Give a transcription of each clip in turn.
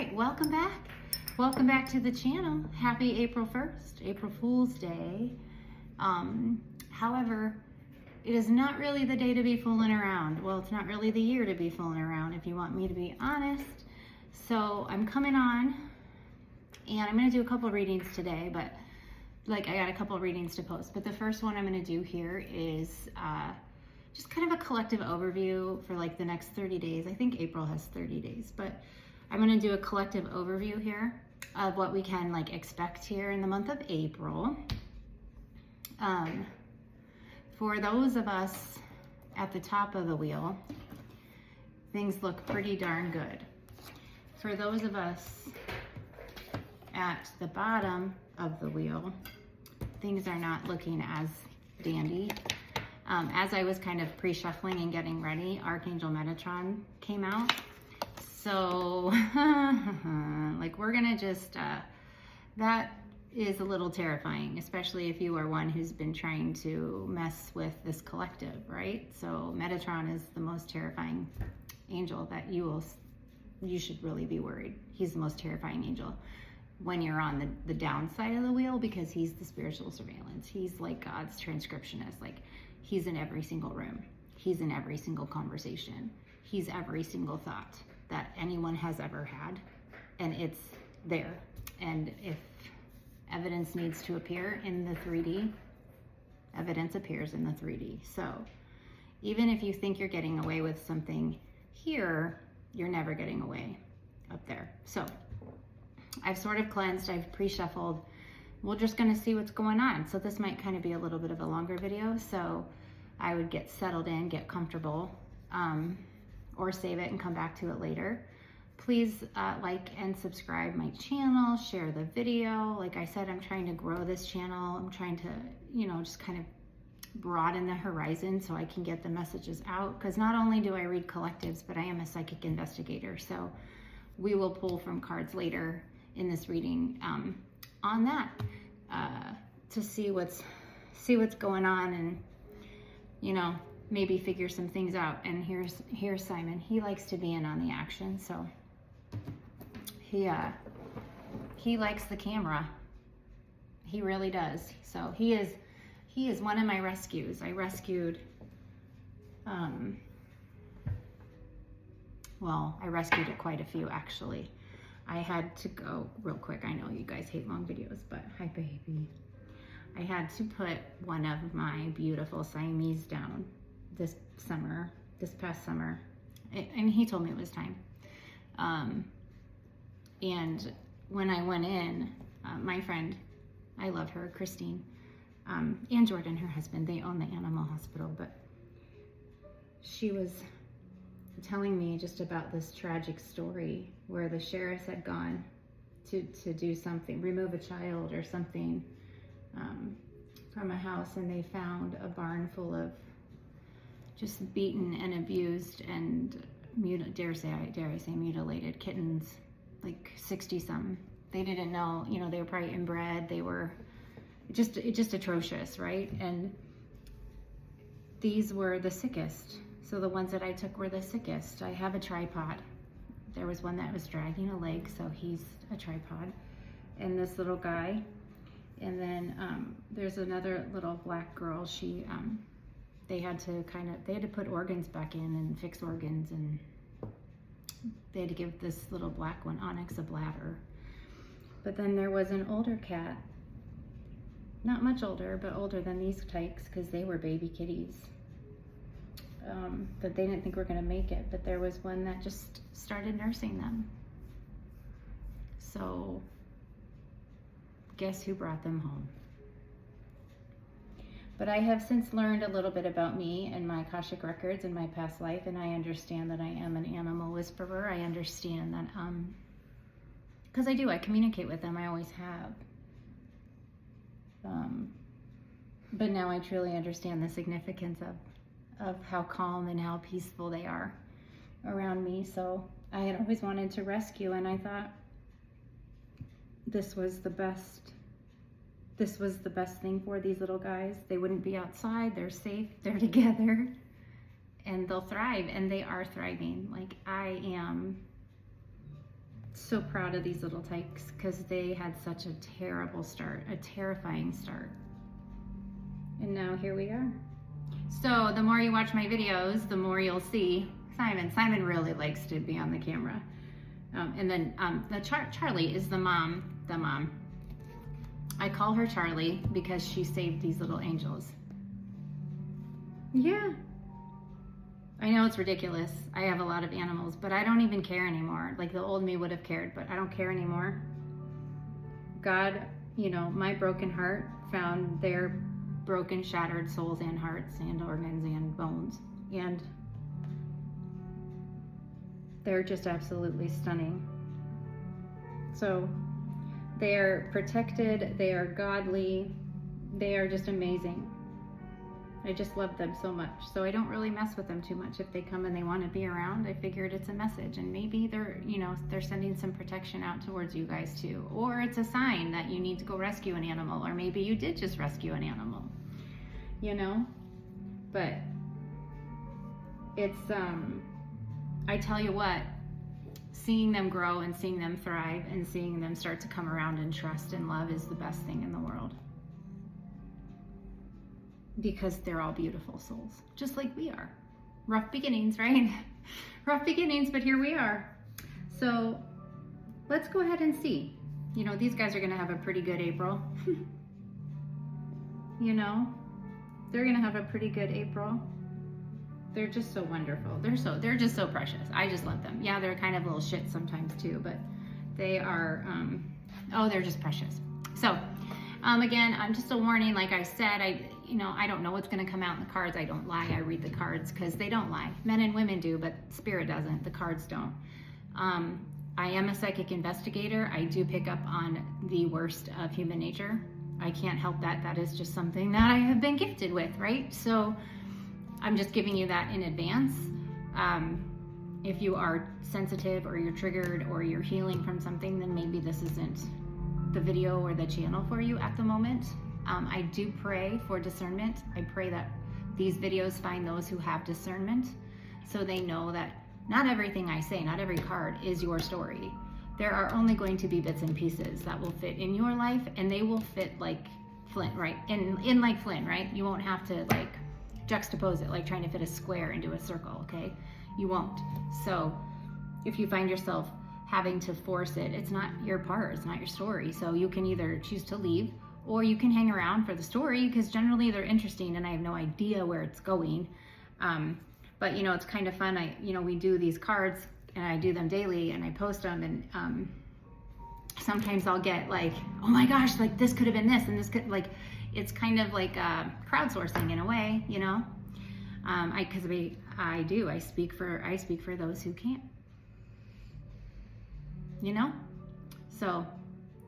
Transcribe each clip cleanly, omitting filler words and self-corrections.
right, welcome back. Welcome back to the channel. Happy April 1st, April Fool's Day. However, it is not really the day to be fooling around. Well, it's not really the year to be fooling around, if you want me to be honest. So I'm coming on, and I'm going to do a couple readings today, but I got a couple readings to post. But the first one I'm going to do here is just kind of a collective overview for the next 30 days. I think April has 30 days, but I'm going to do a collective overview here of what we can expect here in the month of April. For those of us at the top of the wheel, things look pretty darn good. For those of us at the bottom of the wheel, things are not looking as dandy. As I was kind of pre-shuffling and getting ready, Archangel Metatron came out. So, we're gonna just, that is a little terrifying, especially if you are one who's been trying to mess with this collective, right? So Metatron is the most terrifying angel that you should really be worried. He's the most terrifying angel when you're on the downside of the wheel, because he's the spiritual surveillance. He's like God's transcriptionist. He's in every single room. He's in every single conversation. He's every single thought that anyone has ever had, and it's there. And if evidence needs to appear in the 3D, evidence appears in the 3D. So even if you think you're getting away with something here, you're never getting away up there. So I've sort of cleansed, I've pre-shuffled. We're just gonna see what's going on. So this might kind of be a little bit of a longer video, so I would get settled in, get comfortable, or save it and come back to it later. Please like and subscribe my channel, share the video. Like I said, I'm trying to grow this channel. I'm trying to, just kind of broaden the horizon so I can get the messages out. Because not only do I read collectives, but I am a psychic investigator. So we will pull from cards later in this reading on that to see what's going on, and maybe figure some things out. And here's Simon. He likes to be in on the action, so he likes the camera. He really does. So he is one of my rescues. I rescued I rescued quite a few, actually. I had to go real quick. I know you guys hate long videos, but hi baby. I had to put one of my beautiful Siamese down this past summer, and he told me it was time. And when I went in, my friend, I love her, Christine, and Jordan, her husband, they own the animal hospital, but she was telling me just about this tragic story where the sheriffs had gone to do something, remove a child or something from a house, and they found a barn full of just beaten and abused and dare I say mutilated kittens, 60 something. They didn't know, they were probably inbred. They were just atrocious, right? And these were the sickest. So the ones that I took were the sickest. I have a tripod. There was one that was dragging a leg, so he's a tripod. And this little guy. And then there's another little black girl. She, they had to put organs back in and fix organs, and they had to give this little black one, Onyx, a bladder. But then there was an older cat, not much older, but older than these tykes, because they were baby kitties. That they didn't think were gonna make it, but there was one that just started nursing them. So guess who brought them home? But I have since learned a little bit about me and my Akashic records and my past life, and I understand that I am an animal whisperer. I understand that, because I communicate with them, I always have. But now I truly understand the significance of how calm and how peaceful they are around me. So I had always wanted to rescue, and I thought this was the best thing for these little guys. They wouldn't be outside, they're safe, they're together, and they'll thrive, and they are thriving. I am So proud of these little tykes because they had such a terrible start, a terrifying start. And now here we are. So the more you watch my videos, the more you'll see Simon. Simon really likes to be on the camera. And then Charlie is the mom. I call her Charlie because she saved these little angels. Yeah. I know it's ridiculous. I have a lot of animals, but I don't even care anymore. Like the old me would have cared, but I don't care anymore. God, you know, my broken heart found their broken, shattered souls and hearts and organs and bones. And they're just absolutely stunning. So they are protected, they are godly, they are just amazing. I just love them so much. So I don't really mess with them too much. If they come and they want to be around, I figured it's a message, and maybe they're, you know, they're sending some protection out towards you guys too. Or it's a sign that you need to go rescue an animal, or maybe you did just rescue an animal, you know? But it's, I tell you what, seeing them grow and seeing them thrive and seeing them start to come around and trust and love is the best thing in the world. Because they're all beautiful souls, just like we are. Rough beginnings, right? Rough beginnings, but here we are. So let's go ahead and see. You know, these guys are gonna have a pretty good April. You know, they're gonna have a pretty good April. They're just so wonderful. They're just so precious. I just love them. Yeah, they're kind of little shit sometimes too, but they are, oh, they're just precious. So, again, just a warning, like I said, I don't know what's gonna come out in the cards. I don't lie, I read the cards because they don't lie. Men and women do, but spirit doesn't, the cards don't. I am a psychic investigator. I do pick up on the worst of human nature. I can't help that. That is just something that I have been gifted with, right? So I'm just giving you that in advance. If you are sensitive or you're triggered or you're healing from something, then maybe this isn't the video or the channel for you at the moment. I do pray for discernment. I pray that these videos find those who have discernment so they know that not everything I say, not every card is your story. There are only going to be bits and pieces that will fit in your life, and they will fit like Flint, right? In like Flint, right? You won't have to like juxtapose it like trying to fit a square into a circle, okay? You won't. So if you find yourself having to force it, it's not your part, it's not your story. So you can either choose to leave or you can hang around for the story because generally they're interesting and I have no idea where it's going. But you know, it's kind of fun. We do these cards and I do them daily and I post them, and sometimes I'll get like, oh my gosh, like this could have been this and this could, like, it's kind of like crowdsourcing in a way, you know. I speak for those who can't, you know. So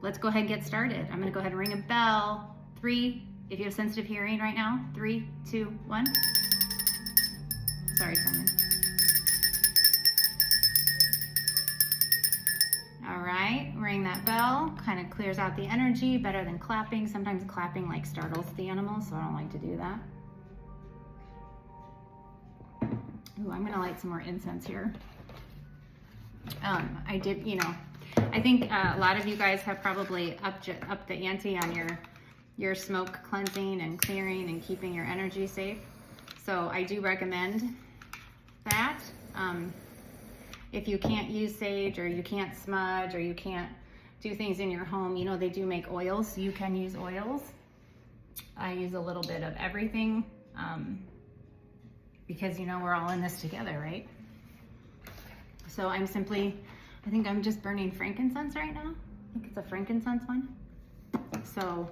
let's go ahead and get started. I'm gonna go ahead and ring a bell. 3, if you have sensitive hearing right now. 3, 2, 1. Sorry, Simon. All right, ring that bell. Kind of clears out the energy, better than clapping. Sometimes clapping like startles the animal, so I don't like to do that. Ooh, I'm gonna light some more incense here. I think a lot of you guys have probably upped the ante on your smoke cleansing and clearing and keeping your energy safe. So I do recommend that. If you can't use sage or you can't smudge or you can't do things in your home, you know, they do make oils. You can use oils. I use a little bit of everything because, you know, we're all in this together, right? So I think I'm just burning frankincense right now. I think it's a frankincense one. So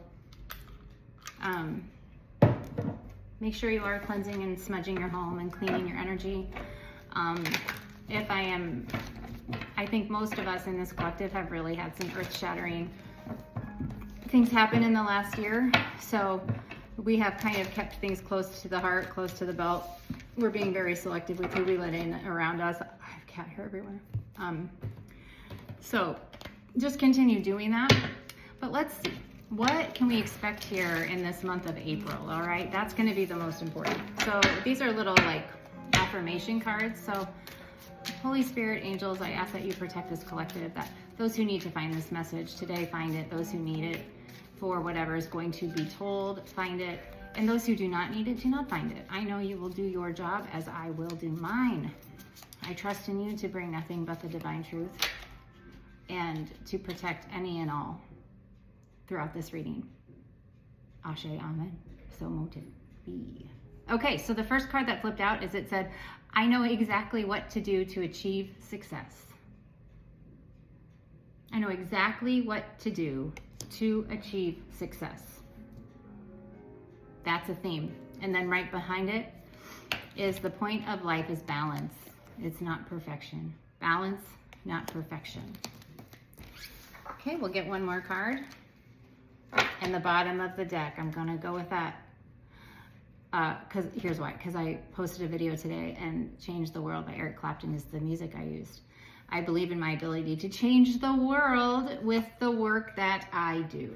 make sure you are cleansing and smudging your home and cleaning your energy. I think most of us in this collective have really had some earth-shattering things happen in the last year. So we have kind of kept things close to the heart, close to the belt. We're being very selective with who we let in around us. I have cat hair everywhere. So just continue doing that. But let's see, what can we expect here in this month of April? All right, that's going to be the most important. So these are little like affirmation cards. So Holy Spirit, angels, I ask that you protect this collective, that Those who need to find this message today, find it. Those who need it for whatever is going to be told, find it. And those who do not need it, do not find it. I know you will do your job as I will do mine. I trust in you to bring nothing but the divine truth and to protect any and all throughout this reading. Ashe, amen. So mote it be. Okay, so the first card that flipped out is it said, I know exactly what to do to achieve success. I know exactly what to do to achieve success. That's a theme. And then right behind it is the point of life is balance. It's not perfection. Balance, not perfection. Okay, we'll get one more card. And the bottom of the deck, I'm gonna go with that. Because here's why, because I posted a video today and Change the World by Eric Clapton is the music I used. I believe in my ability to change the world with the work that I do.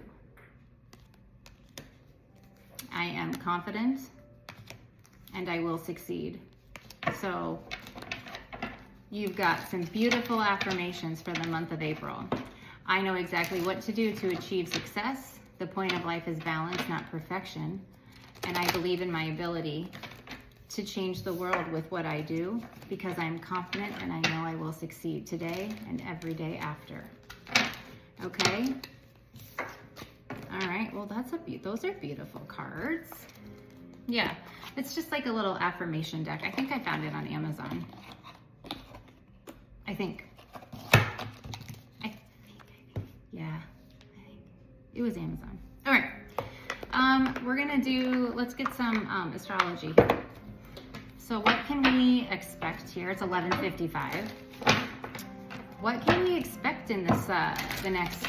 I am confident and I will succeed. So you've got some beautiful affirmations for the month of April. I know exactly what to do to achieve success. The point of life is balance, not perfection. And I believe in my ability to change the world with what I do because I'm confident and I know I will succeed today and every day after. Okay? All right, well, those are beautiful cards. Yeah, it's just like a little affirmation deck. I think I found it on Amazon. I think. Yeah, I think it was Amazon. All right, let's get some astrology here. So what can we expect here? It's 11:55. What can we expect in this the next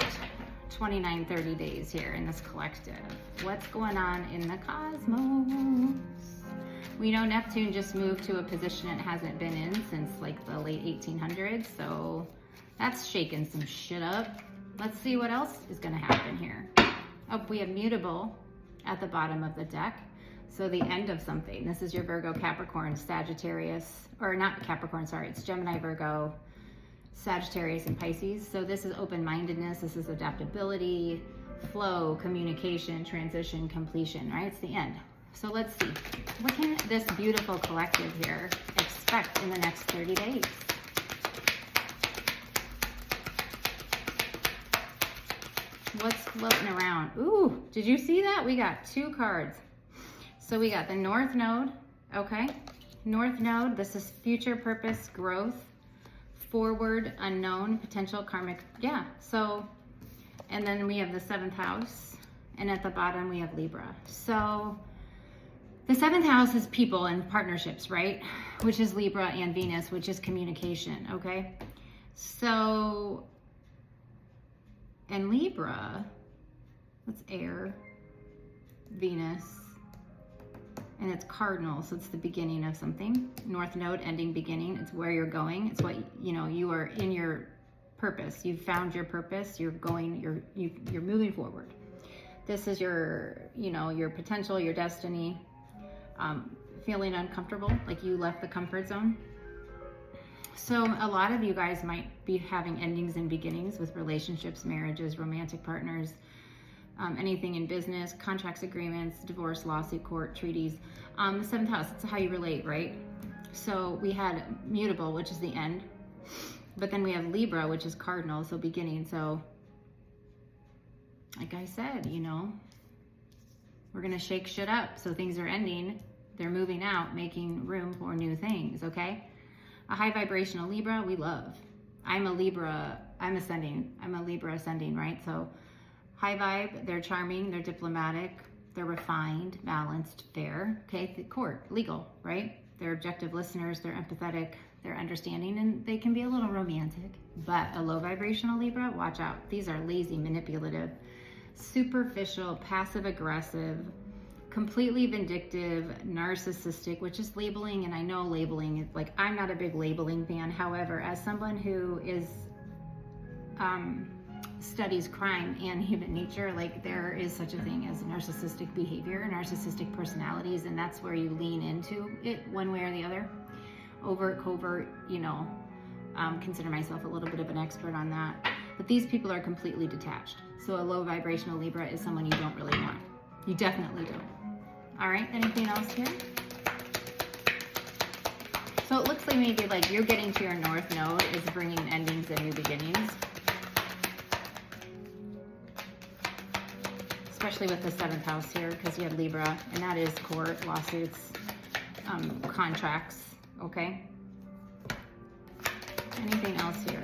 29, 30 days here in this collective? What's going on in the cosmos? We know Neptune just moved to a position it hasn't been in since like the late 1800s, so that's shaking some shit up. Let's see what else is going to happen here. Oh, we have mutable at the bottom of the deck. So the end of something. This is your Virgo, Capricorn, Sagittarius, or not Capricorn, sorry, it's Gemini, Virgo, Sagittarius, and Pisces. So this is open-mindedness, this is adaptability, flow, communication, transition, completion, right? It's the end. So let's see. What can this beautiful collective here expect in the next 30 days? What's floating around? Ooh, did you see that? We got two cards. So we got the North Node, okay? North Node, this is future purpose, growth, forward, unknown, potential, karmic, yeah. So, and then we have the 7th house, and at the bottom we have Libra. So the 7th house is people and partnerships, right? Which is Libra and Venus, which is communication, okay? So, and Libra, that's air, Venus, and it's cardinal, so it's the beginning of something. North Node, ending, beginning. It's where you're going. It's what, you know, you are in your purpose. You've found your purpose. You're going, you're moving forward. This is your, you know, your potential, your destiny. Feeling uncomfortable, like you left the comfort zone. So a lot of you guys might be having endings and beginnings with relationships, marriages, romantic partners, anything in business, contracts, agreements, divorce, lawsuit, court, treaties. The 7th house, it's how you relate, right? So we had mutable, which is the end, but then we have Libra, which is cardinal, so beginning. So like I said, you know, we're gonna shake shit up. So things are ending, they're moving out, making room for new things, okay? A high vibrational Libra, we love. I'm a Libra ascending, right? So high vibe, they're charming, they're diplomatic, they're refined, balanced, fair, okay? The court, legal, right? They're objective listeners, they're empathetic, they're understanding, and they can be a little romantic. But a low vibrational Libra, watch out. These are lazy, manipulative, superficial, passive aggressive, completely vindictive, narcissistic, which is labeling. And I know labeling is like, I'm not a big labeling fan. However, as someone who is studies crime and human nature, like there is such a thing as narcissistic behavior, narcissistic personalities, and that's where you lean into it one way or the other. Overt, covert, you know, consider myself a little bit of an expert on that. But these people are completely detached. So a low vibrational Libra is someone you don't really want. You definitely don't. All right, anything else here? So it looks like maybe like you're getting to your North Node is bringing endings and new beginnings. Especially with the 7th house here, because you have Libra, and that is court, lawsuits, contracts, okay? Anything else here?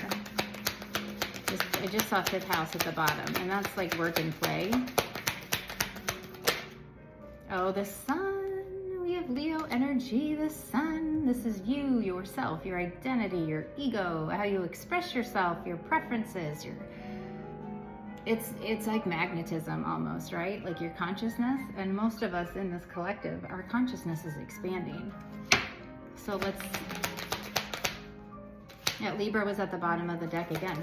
I just saw 5th house at the bottom, and that's like work and play. Oh, the sun. We have Leo energy, the sun. This is you, yourself, your identity, your ego, how you express yourself, your preferences, it's like magnetism almost, right? Like your consciousness. And most of us in this collective, our consciousness is expanding. So Libra was at the bottom of the deck again.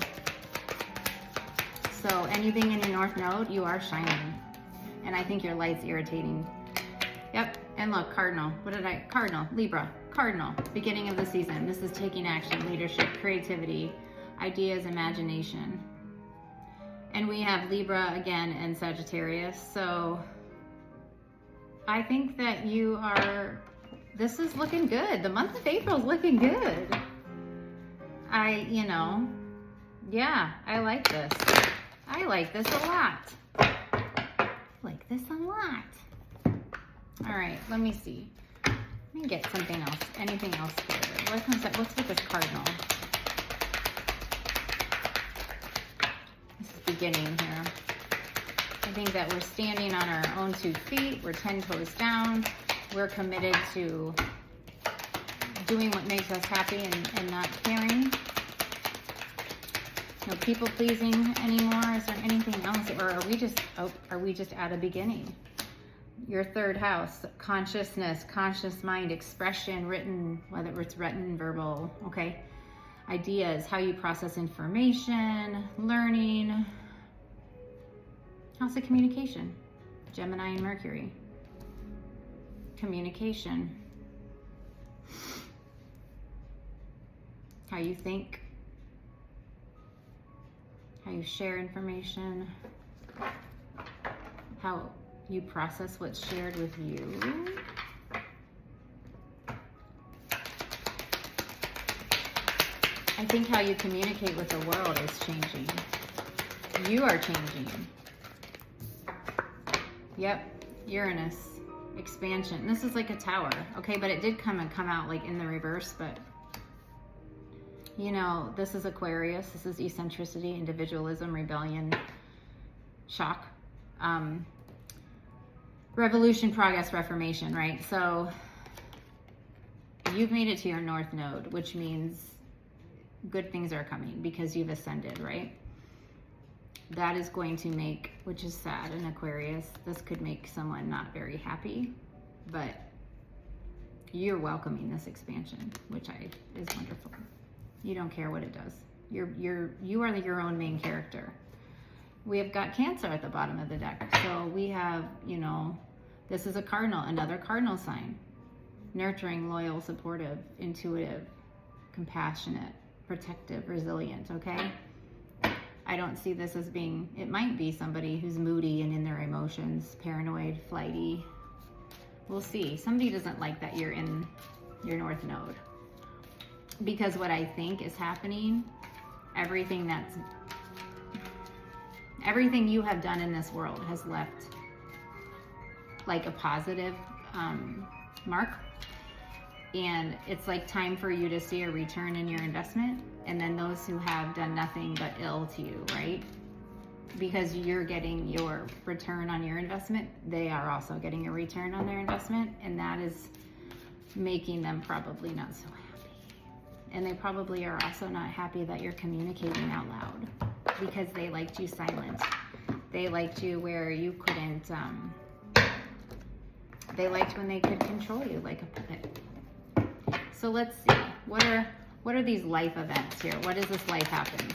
So anything in your North Node, you are shining. And I think your light's irritating. Yep, and look, Cardinal. Cardinal, Libra, Cardinal, beginning of the season. This is taking action, leadership, creativity, ideas, imagination. And we have Libra again and Sagittarius. So I think that this is looking good. The month of April is looking good. Yeah, I like this. I like this a lot. All right, let me see. Let me get something else. Anything else here? What's with this Cardinal? This is beginning here. I think that we're standing on our own 2 feet. We're 10 toes down. We're committed to doing what makes us happy and not caring. No people pleasing anymore. Is there anything else? Or are we just at a beginning? Your 3rd house, consciousness, conscious mind, expression, written, whether it's written, verbal, okay? Ideas, how you process information, learning. House of communication, Gemini and Mercury. Communication. How you think. How you share information. How you process what's shared with you. I think how you communicate with the world is changing. You are changing. Yep, Uranus, expansion. This is like a tower, okay? But it did come out like in the reverse, but this is Aquarius. This is eccentricity, individualism, rebellion, shock. Revolution, progress, reformation, right? So you've made it to your North Node, which means good things are coming because you've ascended, right? That is going to make, which is sad in Aquarius, this could make someone not very happy, but you're welcoming this expansion, which is wonderful. You don't care what it does. You are your own main character. We have got Cancer at the bottom of the deck. So we have, this is a cardinal, another cardinal sign. Nurturing, loyal, supportive, intuitive, compassionate, protective, resilient, okay? I don't see this as being, it might be somebody who's moody and in their emotions, paranoid, flighty. We'll see. Somebody doesn't like that you're in your North Node. Because what I think is happening, everything you have done in this world has left like a positive mark. And it's like time for you to see a return in your investment. And then those who have done nothing but ill to you, right? Because you're getting your return on your investment, they are also getting a return on their investment. And that is making them probably not so happy. And they probably are also not happy that you're communicating out loud because they liked you silent. They liked you where you couldn't, they liked when they could control you like a puppet. So let's see, what are these life events here? What is this life happens?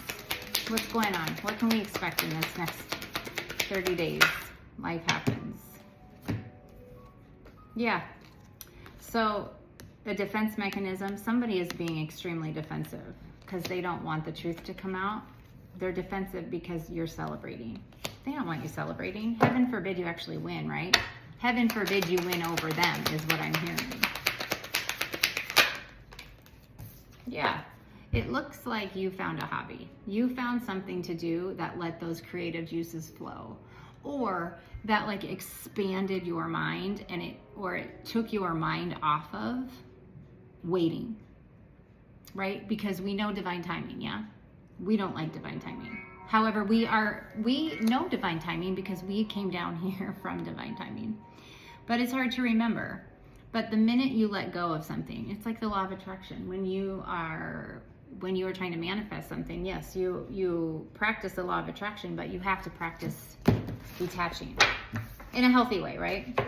What's going on? What can we expect in this next 30 days? Life happens. Yeah, so the defense mechanism, somebody is being extremely defensive because they don't want the truth to come out. They're defensive because you're celebrating. They don't want you celebrating. Heaven forbid you actually win, right? Heaven forbid you win over them is what I'm hearing. Yeah, it looks like you found a hobby. You found something to do that let those creative juices flow, or that like expanded your mind and it took your mind off of waiting, right? Because we know divine timing, yeah? We don't like divine timing. However, we know divine timing because we came down here from divine timing. But it's hard to remember. But the minute you let go of something, it's like the law of attraction. When you are trying to manifest something, yes, you practice the law of attraction, but you have to practice detaching in a healthy way, right?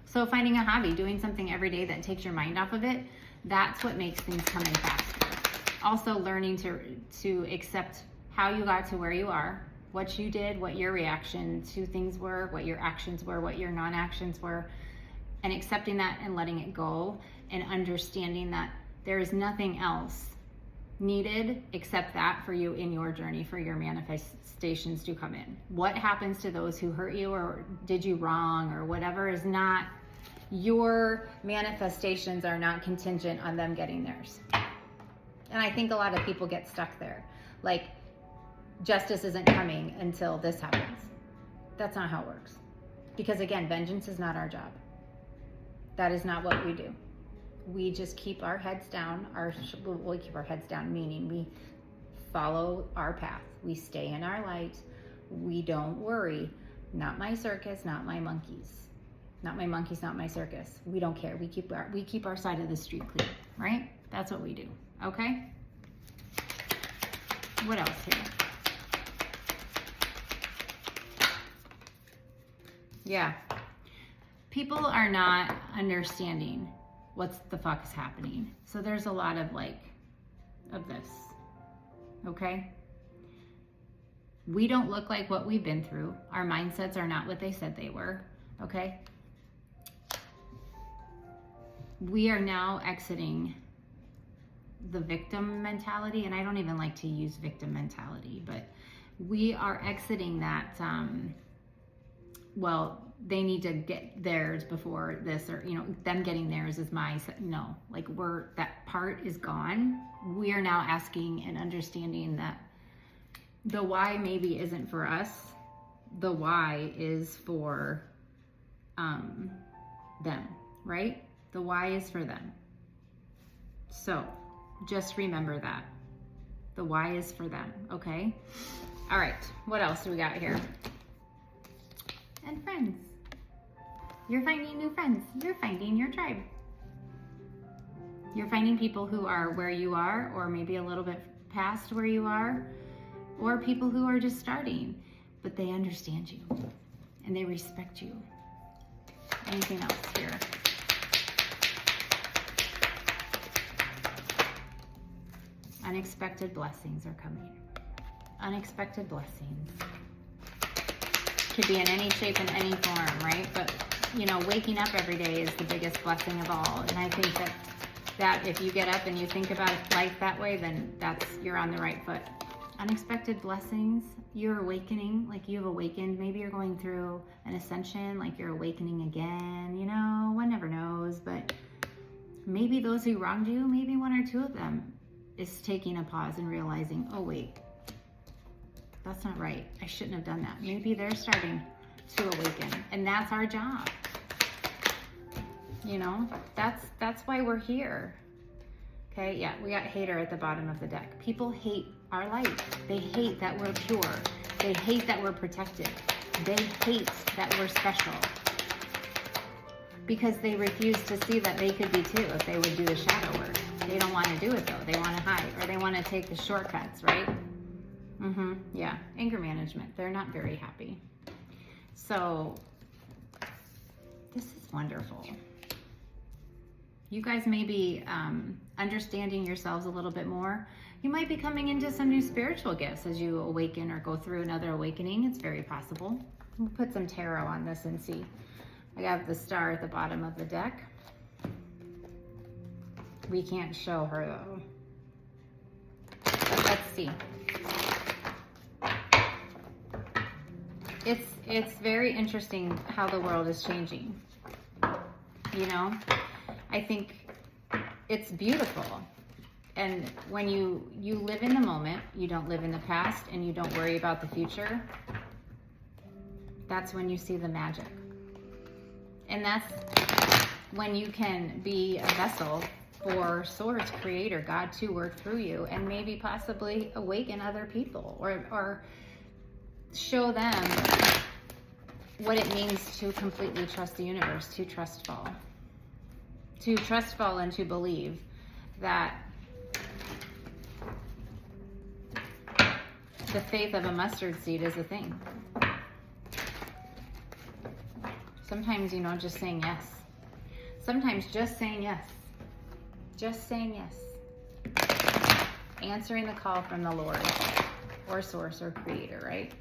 So finding a hobby, doing something every day that takes your mind off of it, that's what makes things come in faster. Also learning to accept how you got to where you are, what you did, what your reaction to things were, what your actions were, what your non-actions were, and accepting that and letting it go and understanding that there is nothing else needed except that for you in your journey, for your manifestations to come in. What happens to those who hurt you or did you wrong or whatever is not, your manifestations are not contingent on them getting theirs. And I think a lot of people get stuck there. Like, justice isn't coming until this happens. That's not how it works. Because again, vengeance is not our job. That is not what we do. We just keep our heads down. We keep our heads down, meaning we follow our path. We stay in our light. We don't worry. Not my circus, not my monkeys. Not my monkeys, not my circus. We don't care. We keep our side of the street clear, right? That's what we do. Okay? What else here? Yeah. People are not understanding what the fuck is happening. So there's a lot of of this. Okay? We don't look like what we've been through. Our mindsets are not what they said they were. Okay? We are now exiting the victim mentality, and I don't even like to use victim mentality, but we are exiting that, well, they need to get theirs before this, or, them getting theirs is no, that part is gone. We are now asking and understanding that the why maybe isn't for us. The why is for them, right? The why is for them. So just remember that. The why is for them, okay? All right, what else do we got here? And friends. You're finding new friends. You're finding your tribe. You're finding people who are where you are, or maybe a little bit past where you are, or people who are just starting, but they understand you and they respect you. Anything else here? Unexpected blessings are coming. Unexpected blessings. Could be in any shape and any form, right? But, waking up every day is the biggest blessing of all. And I think that if you get up and you think about life that way, then you're on the right foot. Unexpected blessings, you're awakening, like you've awakened. Maybe you're going through an ascension, like you're awakening again. One never knows. But maybe those who wronged you, maybe one or two of them is taking a pause and realizing, oh wait, that's not right. I shouldn't have done that. Maybe they're starting to awaken, and that's our job. That's why we're here. Okay, yeah, we got hater at the bottom of the deck. People hate our light. They hate that we're pure. They hate that we're protected. They hate that we're special. Because they refuse to see that they could be too if they would do the shadow work. They don't want to do it though. They want to hide, or they want to take the shortcuts, right? Yeah, anger management. They're not very happy. So this is wonderful. You guys may be understanding yourselves a little bit more. You might be coming into some new spiritual gifts as you awaken or go through another awakening. It's very possible. We'll put some tarot on this and see. I got the star at the bottom of the deck. We can't show her though. But let's see. It's very interesting how the world is changing. You know, I think it's beautiful. And when you live in the moment, you don't live in the past, and you don't worry about the future, that's when you see the magic. And that's when you can be a vessel for Source, Creator, God to work through you and maybe possibly awaken other people or show them what it means to completely trust the universe, to trust fall and to believe that the faith of a mustard seed is a thing. Sometimes, you know, just saying yes. Sometimes just saying yes. Just saying yes. Answering the call from the Lord or Source or Creator, right?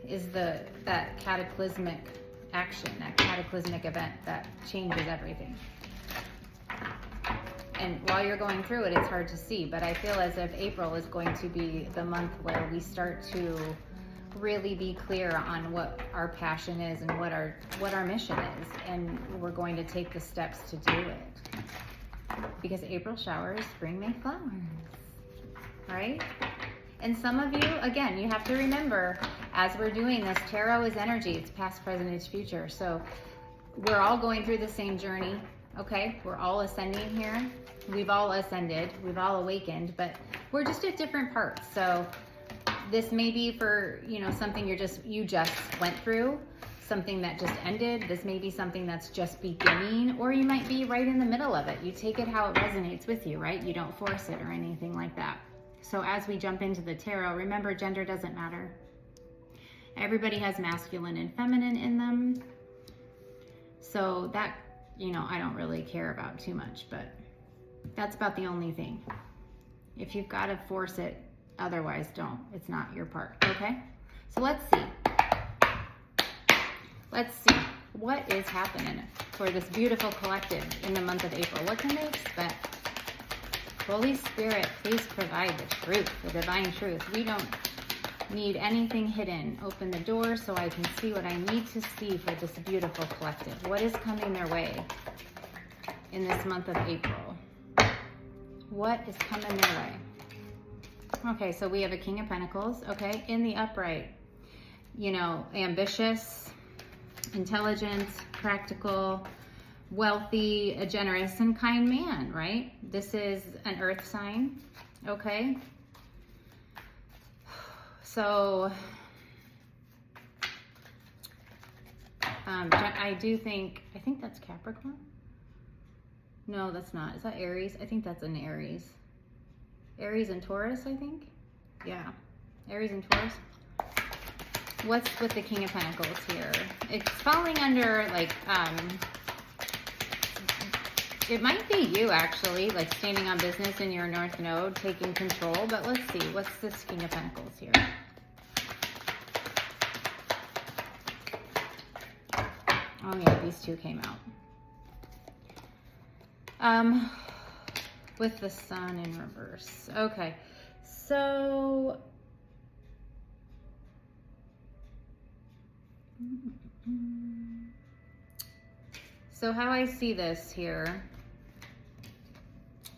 Is that cataclysmic action, that cataclysmic event that changes everything. And while you're going through it, it's hard to see, but I feel as if April is going to be the month where we start to really be clear on what our passion is and what our mission is, and we're going to take the steps to do it. Because April showers bring May flowers, right? And some of you, again, you have to remember, as we're doing this, tarot is energy. It's past, present, it's future. So we're all going through the same journey, okay? We're all ascending here. We've all ascended. We've all awakened, but we're just at different parts. So this may be for, you know, something you just went through, something that just ended. This may be something that's just beginning, or you might be right in the middle of it. You take it how it resonates with you, right? You don't force it or anything like that. So as we jump into the tarot, remember, gender doesn't matter. Everybody has masculine and feminine in them. So that, you know, I don't really care about too much, but that's about the only thing. If you've got to force it, otherwise don't. It's not your part, okay? So let's see. Let's see what is happening for this beautiful collective in the month of April. What can they expect? Holy Spirit, please provide the truth, the divine truth. We don't need anything hidden. Open the door so I can see what I need to see for this beautiful collective. What is coming their way in this month of April? What is coming their way? Okay, so we have a King of Pentacles, okay, in the upright. You know, ambitious, intelligent, practical, wealthy, a generous and kind man, right? This is an earth sign, okay? So, I think that's Capricorn. No, that's not. Is that Aries? I think that's an Aries. Aries and Taurus, I think. Yeah, Aries and Taurus. What's with the King of Pentacles here? It's falling under, like, it might be you, actually, like standing on business in your North Node, taking control. But let's see, what's this King of Pentacles here? Oh yeah, these two came out. With the Sun in reverse. Okay, so how I see this here,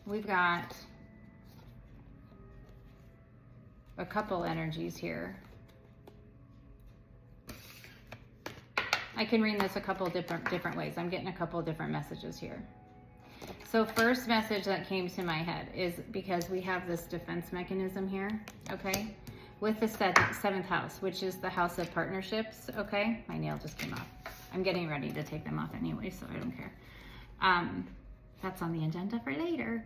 we've got a couple energies here. I can read this a couple different ways. I'm getting a couple different messages here. So first message that came to my head is because we have this defense mechanism here, okay? With the seventh house, which is the house of partnerships, okay? My nail just came off. I'm getting ready to take them off anyway, so I don't care. That's on the agenda for later.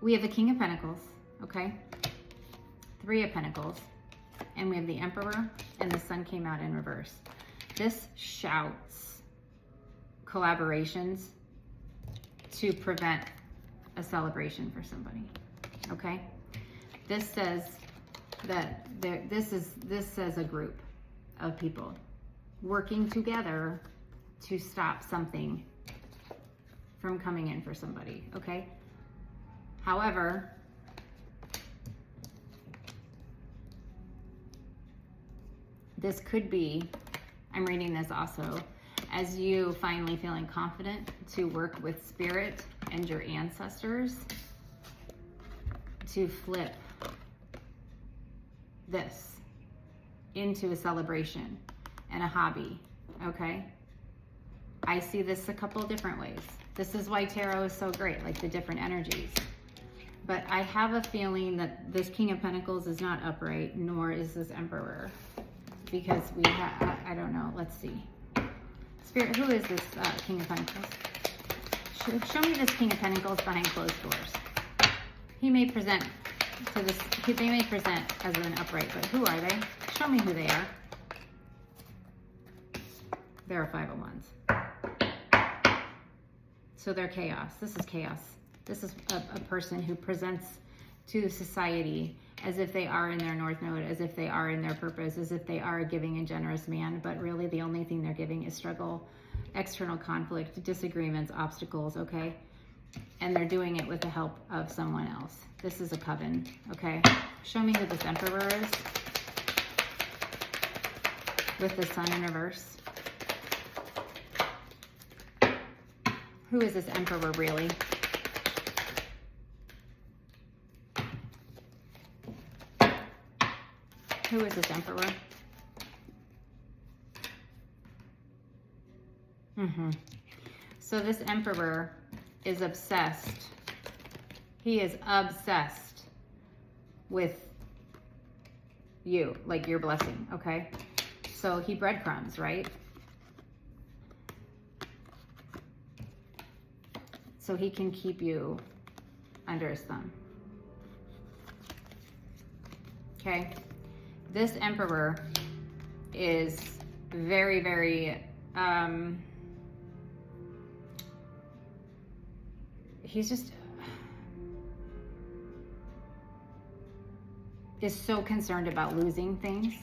We have the King of Pentacles, okay? Three of Pentacles, and we have the Emperor, and the Sun came out in reverse. This shouts collaborations to prevent a celebration for somebody, okay? This says that this says a group of people working together to stop something from coming in for somebody, okay? However, This could be, I'm reading this also, as you finally feeling confident to work with spirit and your ancestors to flip this into a celebration and a hobby, okay? I see this a couple different ways. This is why tarot is so great, like the different energies. But I have a feeling that this King of Pentacles is not upright, nor is this Emperor. Because we have, I don't know, let's see. Spirit, who is this King of Pentacles? Show me this King of Pentacles behind closed doors. He may present to this, they may present as an upright, but who are they? Show me who they are. They're a Five of Wands. So they're chaos. This is chaos. This is a person who presents to society as if they are in their North Node, as if they are in their purpose, as if they are a giving and generous man, but really the only thing they're giving is struggle, external conflict, disagreements, obstacles, okay? And they're doing it with the help of someone else. This is a coven, okay? Show me who this Emperor is with the Sun in reverse. Who is this Emperor really? Who is this Emperor? So this Emperor is obsessed. He is obsessed with you, like your blessing, okay? So he breadcrumbs, right? So he can keep you under his thumb. Okay? This Emperor is very, very, he's just, is so concerned about losing things,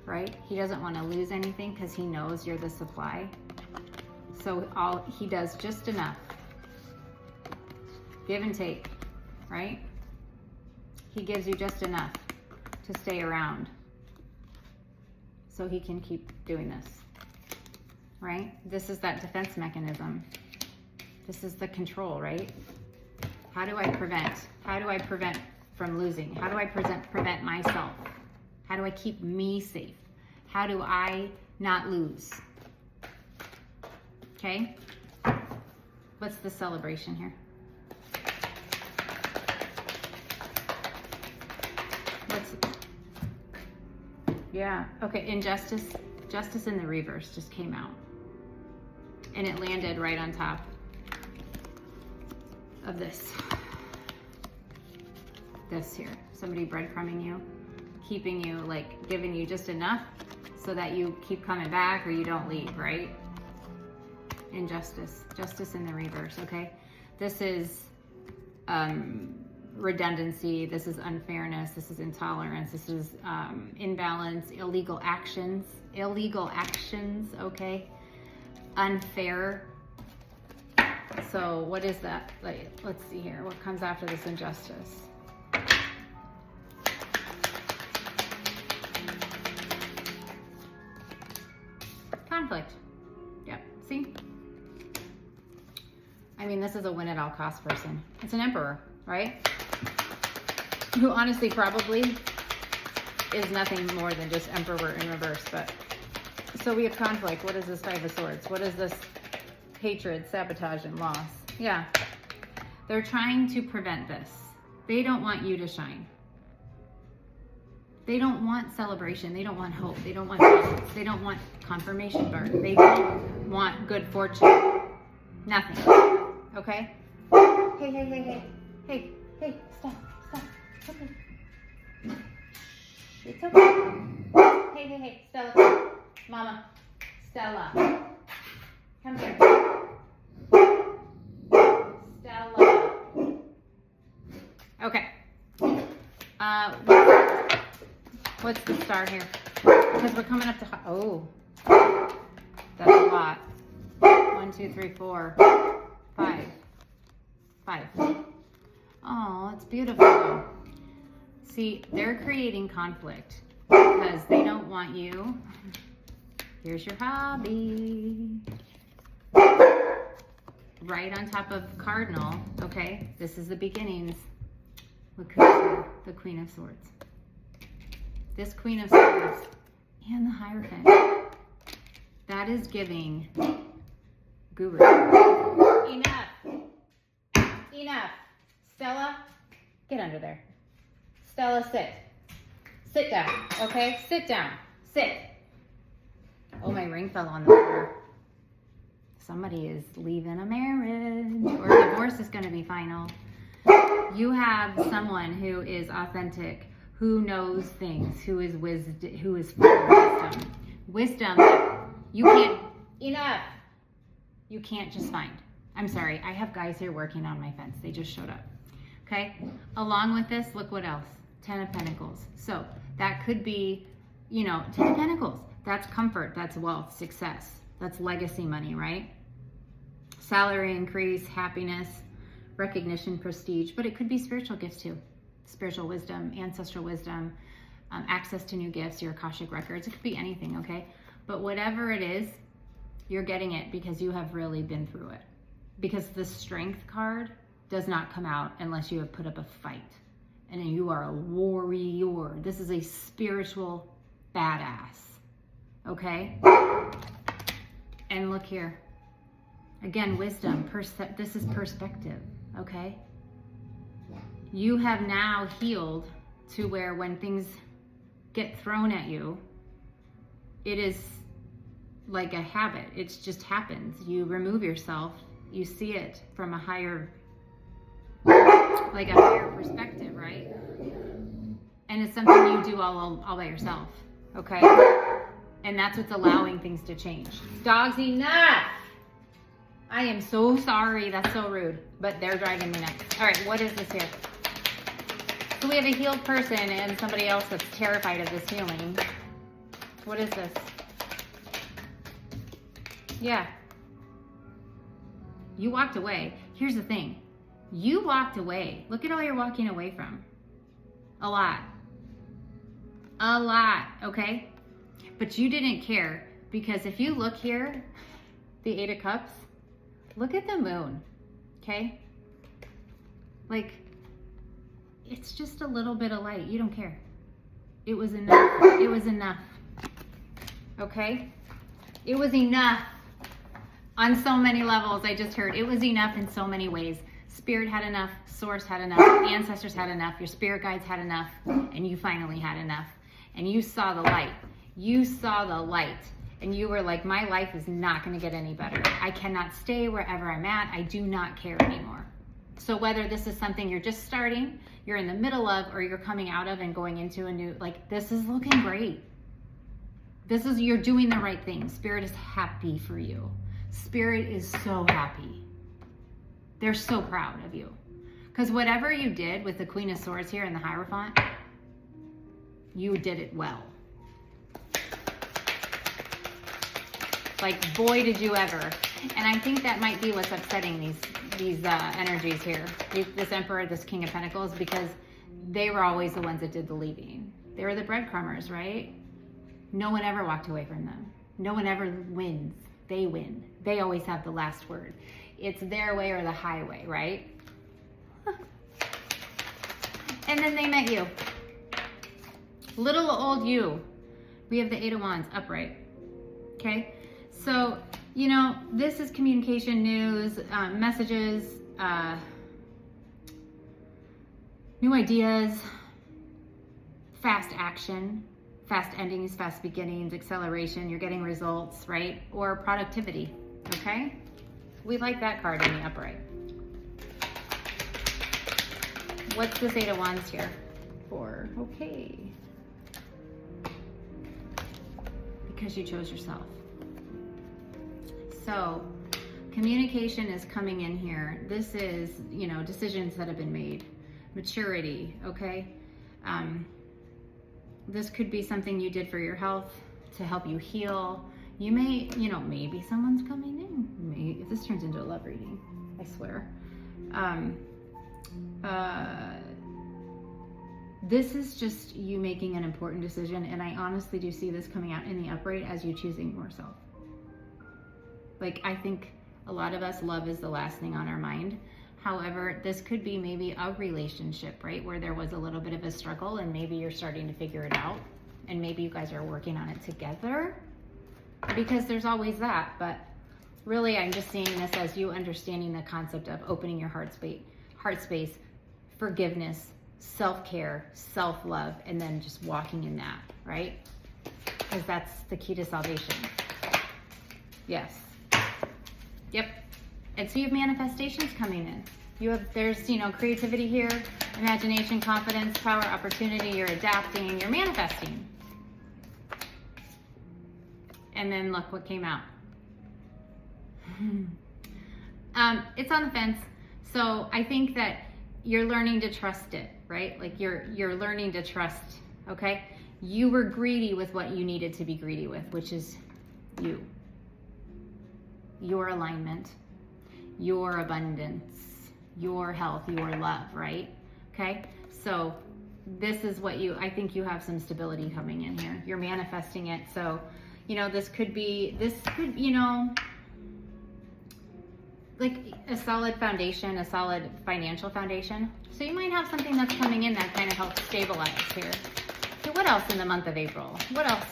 right? He doesn't want to lose anything because he knows you're the supply. So he does just enough. Give and take, right? He gives you just enough to stay around so he can keep doing this, right? This is that defense mechanism. This is the control, right? How do I prevent? How do I prevent from losing? How do I prevent myself? How do I keep me safe? How do I not lose? Okay? What's the celebration here? Yeah, okay, Injustice, Justice in the reverse just came out. And it landed right on top of this. This here. Somebody breadcrumbing you, keeping you, like, giving you just enough so that you keep coming back or you don't leave, right? Injustice, Justice in the reverse, okay? This is redundancy, this is unfairness, this is intolerance, this is imbalance, illegal actions, okay? Unfair. So what is that? Like, let's see here. What comes after this injustice? Conflict. Yep. See? I mean, this is a win at all cost person. It's an emperor, right? Who honestly probably is nothing more than just emperor in reverse. But so we have conflict. What is this Five of Swords? What is this hatred, sabotage, and loss? Yeah. They're trying to prevent this. They don't want you to shine. They don't want celebration. They don't want hope. They don't want balance. They don't want confirmation bar. They don't want good fortune. Nothing. Okay? Hey, stop. It's okay. It's okay. Hey, Stella. Mama. Stella. Come here. Stella. Okay. What's the star here? Because we're coming up to, oh, that's a lot. 1, 2, 3, 4, 5. Oh, it's beautiful. See, they're creating conflict. because they don't want you. Here's your hobby. Right on top of Cardinal, okay? This is the beginnings. Look who's here, the Queen of Swords. This Queen of Swords and the Hierophant. That is giving guru. Enough. Enough. Stella, get under there. Stella, sit. Sit down, okay? Sit down. Sit. Oh, my ring fell on the floor. Somebody is leaving a marriage or divorce is going to be final. You have someone who is authentic, who knows things, who is full of wisdom. Wisdom that you can't, enough. You can't just find. I'm sorry, I have guys here working on my fence. They just showed up. Okay? Along with this, look what else. 10 of Pentacles. So that could be, 10 of Pentacles. That's comfort, that's wealth, success. That's legacy money, right? Salary increase, happiness, recognition, prestige, but it could be spiritual gifts too. Spiritual wisdom, ancestral wisdom, access to new gifts, your Akashic records. It could be anything, okay? But whatever it is, you're getting it because you have really been through it. Because the Strength card does not come out unless you have put up a fight. And you are a warrior. This is a spiritual badass, okay? And look here. Again, wisdom, this is perspective, okay? You have now healed to where when things get thrown at you, it is like a habit. It just happens. You remove yourself. You see it from a higher, like a higher perspective, right? And it's something you do all by yourself, okay? And that's what's allowing things to change. Dogs, enough! I am so sorry. That's so rude. But they're driving me nuts. All right, what is this here? So we have a healed person and somebody else that's terrified of this healing. What is this? Yeah. You walked away. Here's the thing. You walked away. Look at all you're walking away from. A lot. A lot, okay? But you didn't care because if you look here, the 8 of Cups, look at the moon, okay? Like, it's just a little bit of light. You don't care. It was enough. It was enough, okay? It was enough on so many levels. I just heard it was enough in so many ways. Spirit had enough, Source had enough, ancestors had enough, your spirit guides had enough, and you finally had enough. And you saw the light. You saw the light. And you were like, my life is not going to get any better. I cannot stay wherever I'm at. I do not care anymore. So whether this is something you're just starting, you're in the middle of, or you're coming out of and going into a new, like, this is looking great. You're doing the right thing. Spirit is happy for you. Spirit is so happy. They're so proud of you. Because whatever you did with the Queen of Swords here and the Hierophant, you did it well. Like, boy, did you ever. And I think that might be what's upsetting these energies here. This Emperor, this King of Pentacles, because they were always the ones that did the leaving. They were the breadcrumbers, right? No one ever walked away from them. No one ever wins. They win. They always have the last word. It's their way or the highway, right? And then they met you. Little old you. We have the 8 of Wands upright. Okay? So, this is communication, news, messages, new ideas, fast action, fast endings, fast beginnings, acceleration. You're getting results, right? Or productivity, okay? We like that card in the upright. What's this 8 of Wands here for? Okay. Because you chose yourself. So communication is coming in here. This is, decisions that have been made. Maturity, okay? This could be something you did for your health to help you heal. You may, maybe someone's coming in. If this turns into a love reading, I swear. This is just you making an important decision, and I honestly do see this coming out in the upright as you choosing yourself. Like, I think a lot of us, love is the last thing on our mind. However, this could be maybe a relationship, right? Where there was a little bit of a struggle and maybe you're starting to figure it out, and maybe you guys are working on it together, because there's always that. But really, I'm just seeing this as you understanding the concept of opening your heart space, forgiveness, self-care, self-love, and then just walking in that, right? Because that's the key to salvation. Yes. Yep. And so you have manifestations coming in. There's creativity here, imagination, confidence, power, opportunity. You're adapting, you're manifesting. And then look what came out. It's on the fence. So I think that you're learning to trust it, right? Like you're learning to trust, okay? You were greedy with what you needed to be greedy with, which is you. Your alignment, your abundance, your health, your love, right? Okay? So this is what I think you have some stability coming in here. You're manifesting it. So, this could, like a solid foundation, a solid financial foundation. So you might have something that's coming in that kind of helps stabilize here. So what else in the month of April? What else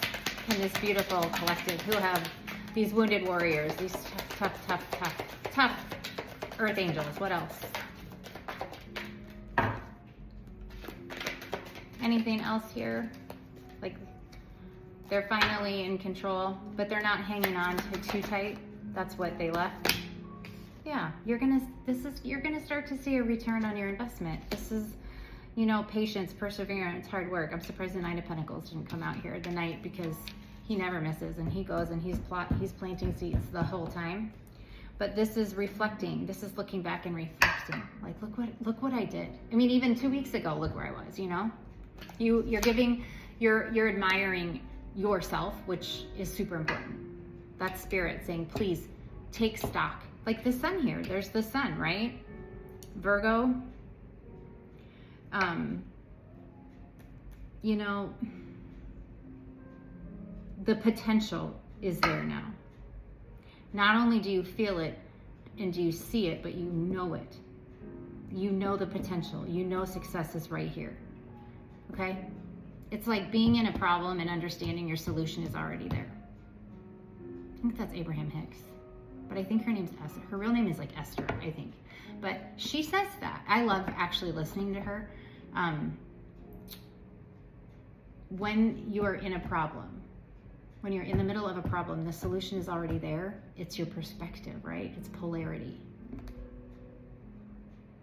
can this beautiful collective who have these wounded warriors, these tough earth angels, what else? Anything else here? Like they're finally in control, but they're not hanging on to too tight. That's what they left. Yeah, you're gonna start to see a return on your investment. This is, patience, perseverance, hard work. I'm surprised the Nine of Pentacles didn't come out here, the Knight, because he never misses, and he goes and he's planting seeds the whole time. But this is reflecting. This is looking back and reflecting. Like, look what I did. I mean, even 2 weeks ago, look where I was. You're admiring yourself, which is super important. That's spirit saying, please take stock. Like the sun here. There's the sun, right? Virgo. The potential is there now. Not only do you feel it and do you see it, but you know it. You know the potential. You know success is right here. Okay? It's like being in a problem and understanding your solution is already there. I think that's Abraham Hicks. But I think her name's Esther. Her real name is like Esther, I think. But she says that. I love actually listening to her. When you're in a problem, when you're in the middle of a problem, the solution is already there. It's your perspective, right? It's polarity.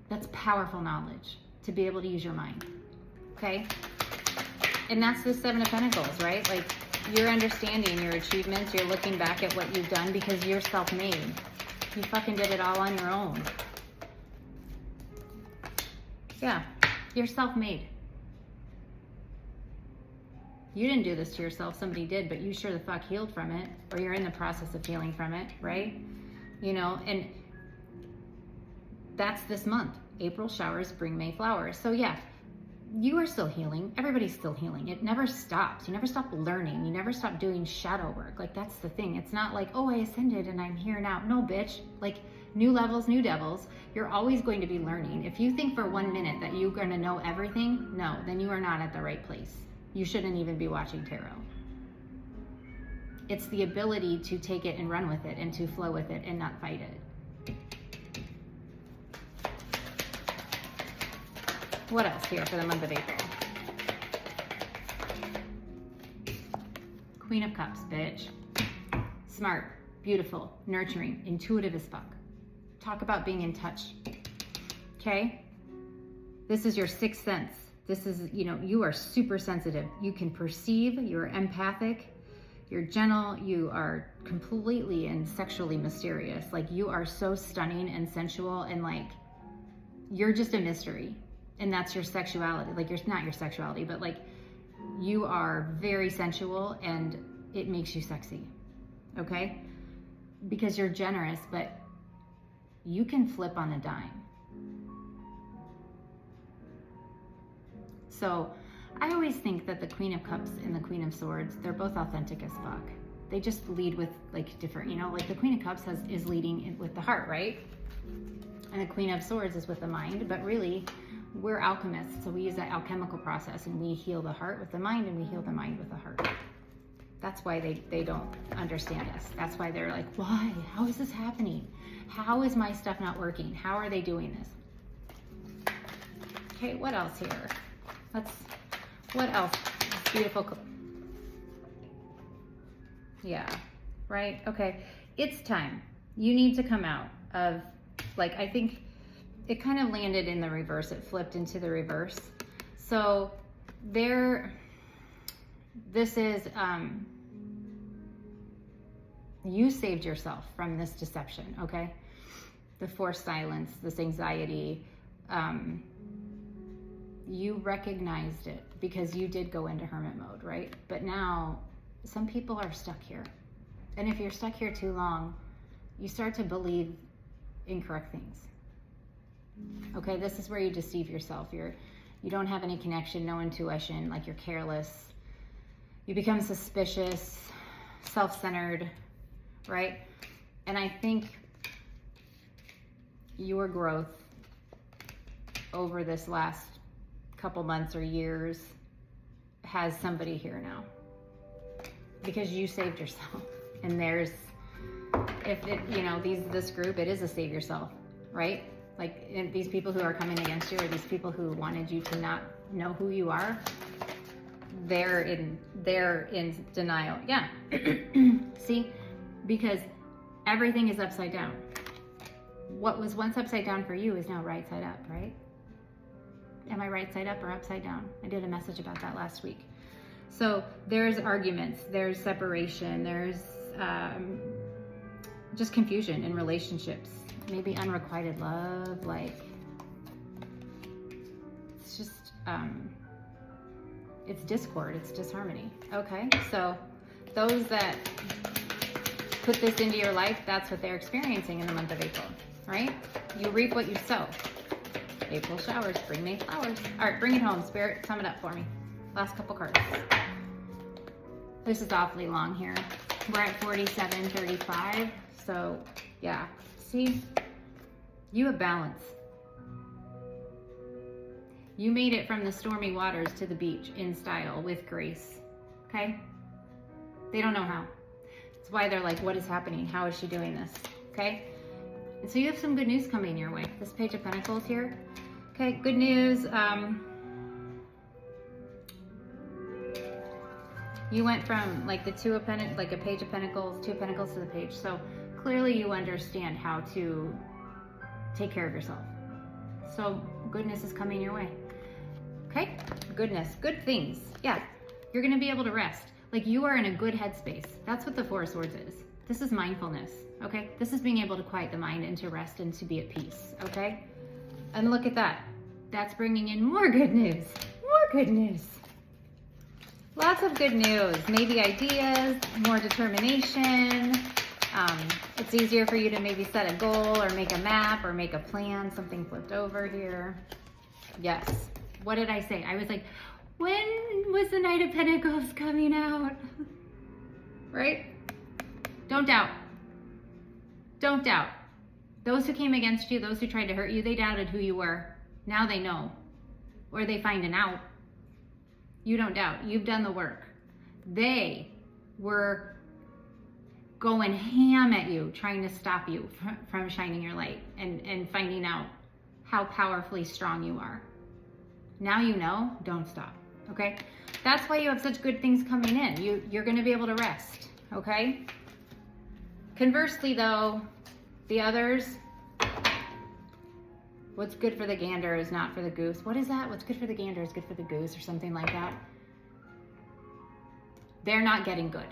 That's powerful knowledge to be able to use your mind, okay? And that's the Seven of Pentacles, right? Like, you're understanding your achievements. You're looking back at what you've done because you're self-made. You fucking did it all on your own. Yeah, you're self-made. You didn't do this to yourself, somebody did, but you sure the fuck healed from it, or you're in the process of healing from it, right? And that's this month. April showers bring May flowers. So yeah, you are still healing. Everybody's still healing. It never stops. You never stop learning. You never stop doing shadow work. Like, that's the thing. It's not like, oh, I ascended and I'm here now. No, bitch. Like, new levels, new devils. You're always going to be learning. If you think for 1 minute that you're going to know everything, no, then you are not at the right place. You shouldn't even be watching tarot. It's the ability to take it and run with it and to flow with it and not fight it. What else here for the month of April? Queen of Cups, bitch. Smart, beautiful, nurturing, intuitive as fuck. Talk about being in touch. Okay? This is your sixth sense. This is, you are super sensitive. You can perceive, you're empathic, you're gentle, you are completely and sexually mysterious. Like, you are so stunning and sensual, and like, you're just a mystery. And that's your sexuality. Like, you're not your sexuality, but like, you are very sensual and it makes you sexy. Okay? Because you're generous, but you can flip on a dime. So I always think that the Queen of Cups and the Queen of Swords, they're both authentic as fuck. They just lead with like different, you know, like the Queen of Cups is leading with the heart, right? And the Queen of Swords is with the mind, but really we're alchemists. So we use that alchemical process and we heal the heart with the mind and we heal the mind with the heart. That's why they don't understand us. That's why they're like, why? How is this happening? How is my stuff not working? How are they doing this? Okay, what else here? What else? It's beautiful. Yeah, right? Okay, it's time. You need to come out of, like, I think it kind of landed in the reverse. It flipped into the reverse. So this is, you saved yourself from this deception, okay? The forced silence, this anxiety, you recognized it because you did go into hermit mode, right? But now some people are stuck here. And if you're stuck here too long, you start to believe incorrect things. Okay, this is where you deceive yourself. You don't have any connection, no intuition, like you're careless. You become suspicious, self-centered, right? And I think your growth over this last couple months or years has somebody here now because you saved yourself. And there's, if it, you know, this group, it is a save yourself, right? Like these people who are coming against you, or these people who wanted you to not know who you are, they're in denial. Yeah. See, because everything is upside down. What was once upside down for you is now right side up, right? Am I right side up or upside down? I did a message about that last week. So there's arguments, there's separation, there's just confusion in relationships, maybe unrequited love, like it's just, it's discord, it's disharmony. Okay, so those that put this into your life, that's what they're experiencing in the month of April, right? You reap what you sow. April showers bring May flowers. All right, bring it home, Spirit. Sum it up for me. Last couple cards. This is awfully long here. We're at 47:35. So yeah, see, you have balance. You made it from the stormy waters to the beach in style with grace. Okay? They don't know how. That's why they're like, what is happening? How is she doing this? Okay? And so you have some good news coming your way. This Page of Pentacles here. Okay, good news. You went from like the Two of Pentacles, like a Page of Pentacles, Two of Pentacles to the Page. So clearly you understand how to take care of yourself. So goodness is coming your way. Okay? Goodness, good things. Yeah, you're going to be able to rest. Like you are in a good headspace. That's what the Four of Swords is. This is mindfulness. Okay? This is being able to quiet the mind and to rest and to be at peace. Okay? And look at that. That's bringing in more good news. More good news. Lots of good news. Maybe ideas, more determination. It's easier for you to maybe set a goal or make a map or make a plan. Something flipped over here. Yes. What did I say? I was like, when was the Knight of Pentacles coming out? Right? Don't doubt. Don't doubt. Those who came against you, those who tried to hurt you, they doubted who you were. Now they know. Or they find an out. You don't doubt. You've done the work. They were going ham at you, trying to stop you from shining your light and finding out how powerfully strong you are. Now you know, don't stop, okay? That's why you have such good things coming in. You're gonna be able to rest, okay? Conversely though, the others, what's good for the gander is not for the goose. What is that? What's good for the gander is good for the goose or something like that. They're not getting good.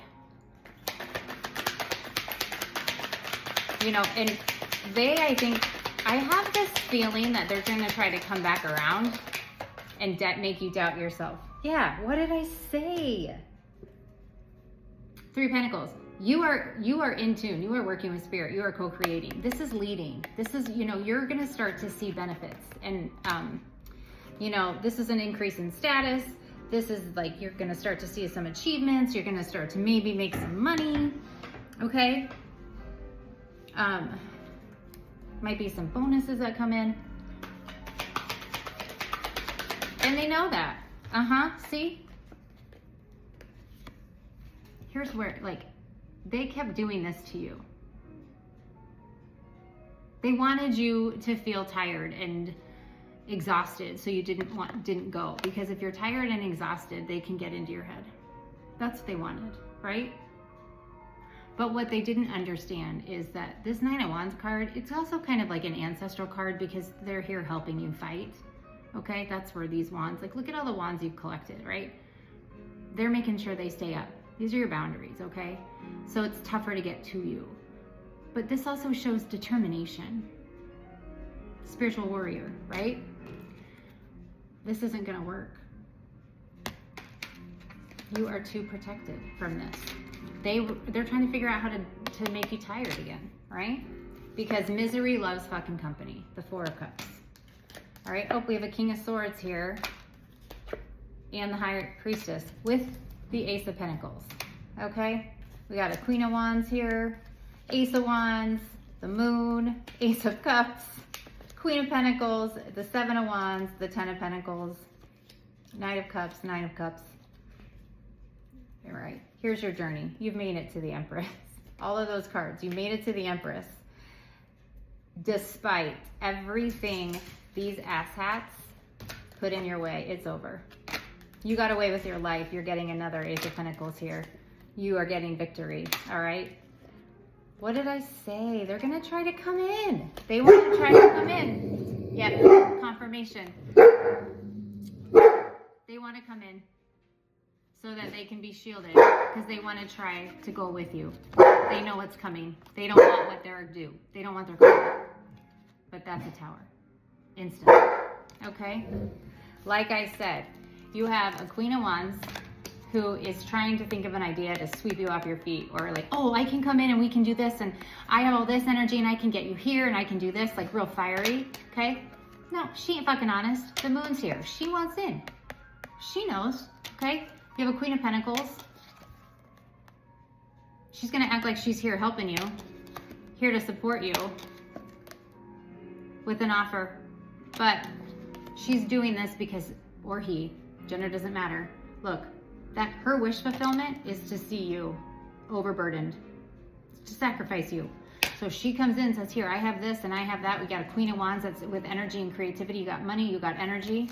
You know, and I think, I have this feeling that they're going to try to come back around and make you doubt yourself. Yeah, what did I say? Three of Pentacles. You are in tune. You are working with spirit. You are co-creating. This is leading. This is, you know, you're going to start to see benefits. And, you know, this is an increase in status. This is like, you're gonna start to see some achievements. You're gonna start to maybe make some money, okay? Might be some bonuses that come in. And they know that. See? Here's where, like, they kept doing this to you. They wanted you to feel tired and exhausted, so you didn't go. Because if you're tired and exhausted, they can get into your head. That's what they wanted, right? But what they didn't understand is that this Nine of Wands card, it's also kind of like an ancestral card because they're here helping you fight. Okay, that's where these wands, like look at all the wands you've collected, right? They're making sure they stay up. These are your boundaries, okay? So it's tougher to get to you. But this also shows determination. Spiritual warrior, right? This isn't gonna work. You are too protected from this. They're trying to figure out how to make you tired again, right? Because misery loves fucking company, the Four of Cups. All right, oh, we have a King of Swords here and the High Priestess with the Ace of Pentacles, okay? We got a Queen of Wands here, Ace of Wands, the Moon, Ace of Cups, Queen of Pentacles, the Seven of Wands, the Ten of Pentacles, Knight of Cups, Nine of Cups. All right, here's your journey. You've made it to the Empress. All of those cards, you made it to the Empress. Despite everything these asshats put in your way, it's over. You got away with your life. You're getting another Ace of Pentacles here. You are getting victory, all right? What did I say? They're gonna try to come in. They want to try to come in. Yep, confirmation. They want to come in so that they can be shielded because they want to try to go with you. They know what's coming. They don't want what they're due. They don't want their card. But that's a Tower. Instant. Okay? Like I said, you have a Queen of Wands who is trying to think of an idea to sweep you off your feet, or like, oh, I can come in and we can do this, and I have all this energy and I can get you here and I can do this, like real fiery, okay? No, she ain't fucking honest. The Moon's here. She wants in. She knows, okay? You have a Queen of Pentacles. She's gonna act like she's here helping you, here to support you with an offer. But she's doing this because, or he, gender doesn't matter. Look, that her wish fulfillment is to see you overburdened, to sacrifice you. So she comes in and says, here, I have this and I have that. We got a Queen of Wands that's with energy and creativity. You got money, you got energy.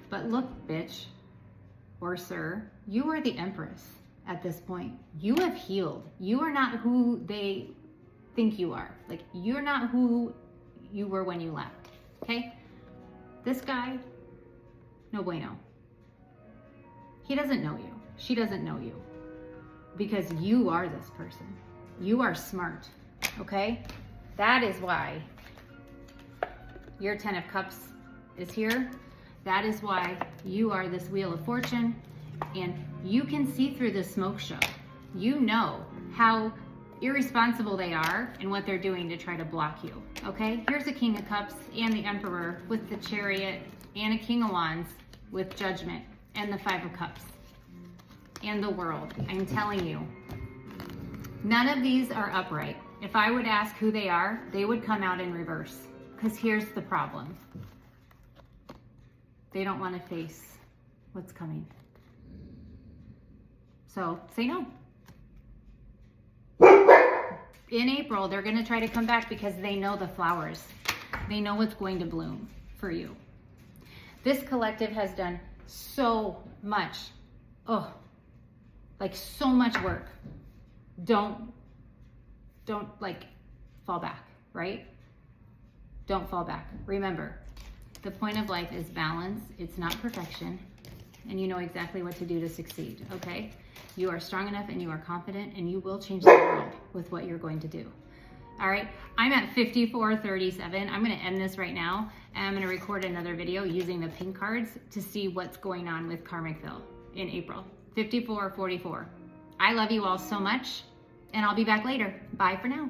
But look, bitch, or sir, you are the Empress at this point. You have healed. You are not who they think you are. Like, you're not who you were when you left, okay? This guy, no bueno. He doesn't know you. She doesn't know you. Because you are this person. You are smart, okay? That is why your Ten of Cups is here. That is why you are this Wheel of Fortune, and you can see through this smoke show. You know how irresponsible they are and what they're doing to try to block you, okay? Here's a King of Cups and the Emperor with the Chariot, and a King of Wands with Judgment, and the Five of Cups, and the World. I'm telling you, none of these are upright. If I would ask who they are, they would come out in reverse, because here's the problem. They don't want to face what's coming. So say no. In April, they're going to try to come back because they know the flowers. They know what's going to bloom for you. This collective has done so much. Oh, like so much work. Don't like fall back, right? Don't fall back. Remember, the point of life is balance. It's not perfection. And you know exactly what to do to succeed, okay? You are strong enough and you are confident, and you will change the world with what you're going to do. All right, I'm at 54:37. I'm gonna end this right now, and I'm gonna record another video using the pink cards to see what's going on with Karmicville in April. 54:44. I love you all so much, and I'll be back later. Bye for now.